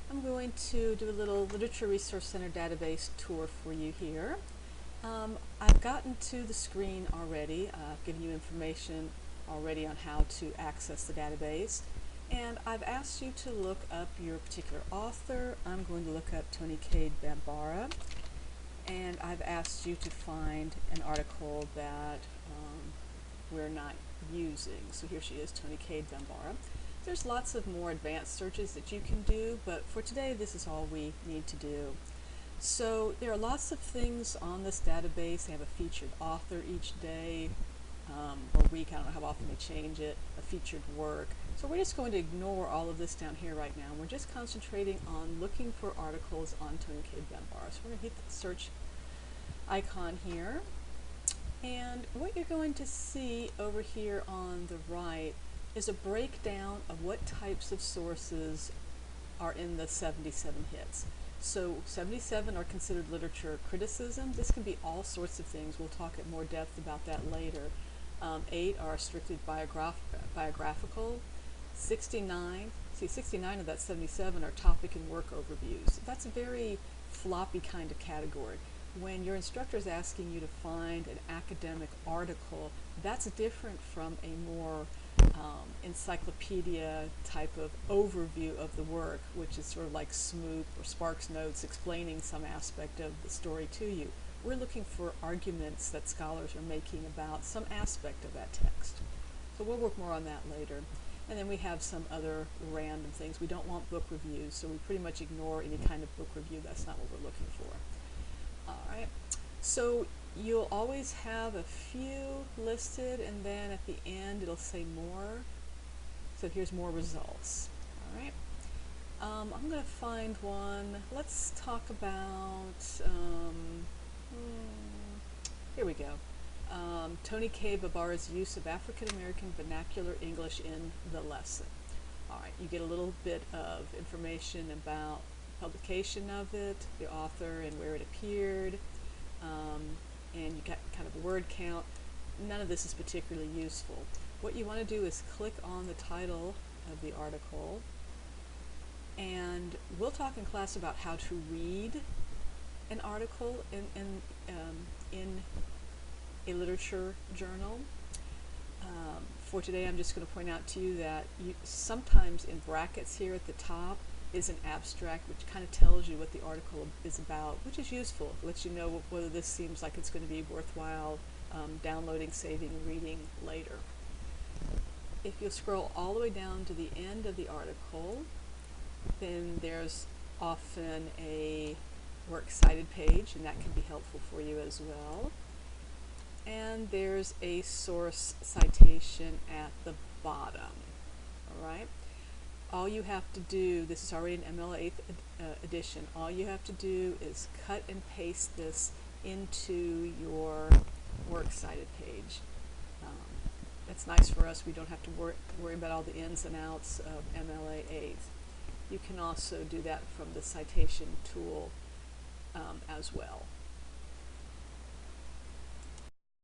I'm going to do a little Literature Resource Center database tour for you here. I've gotten to the screen already. I've given you information already on how to access the database. And I've asked you to look up your particular author. I'm going to look up Toni Cade Bambara. And I've asked you to find an article that we're not using. So here she is, Toni Cade Bambara. There's lots of more advanced searches that you can do, but for today this is all we need to do. So there are lots of things on this database. They have a featured author each day or week. I don't know how often they change it, a featured work. So we're just going to ignore all of this down here right now. We're just concentrating on looking for articles on Toni Cade Bambara. So we're going to hit the search icon here. And what you're going to see over here on the right is a breakdown of what types of sources are in the 77 hits. So 77 are considered literature criticism. This can be all sorts of things. We'll talk at more depth about that later. 8 are strictly biographical. 69 of that 77 are topic and work overviews. That's a very floppy kind of category. When your instructor is asking you to find an academic article, that's different from a more encyclopedia type of overview of the work, which is sort of like Smoop or Sparks Notes explaining some aspect of the story to you. We're looking for arguments that scholars are making about some aspect of that text. So we'll work more on that later. And then we have some other random things. We don't want book reviews, so we pretty much ignore any kind of book review. That's not what we're looking for. Alright, so you'll always have a few listed, and then at the end it'll say more. So here's more results. Alright, I'm going to find one. Let's talk about, here we go. Toni Cade Bambara's use of African American vernacular English in the lesson. Alright, you get a little bit of information about publication of it, the author and where it appeared, and you got kind of a word count. None of this is particularly useful. What you want to do is click on the title of the article, and we'll talk in class about how to read an article in a literature journal. For today I'm just going to point out to you that sometimes in brackets here at the top is an abstract which kind of tells you what the article is about, which is useful. It lets you know whether this seems like it's going to be worthwhile downloading, saving, and reading later. If you'll scroll all the way down to the end of the article, then there's often a works cited page, and that can be helpful for you as well. And there's a source citation at the bottom. All right. All you have to do, this is already an MLA 8th edition, all you have to do is cut and paste this into your works cited page. That's nice for us. We don't have to worry about all the ins and outs of MLA 8th. You can also do that from the citation tool as well.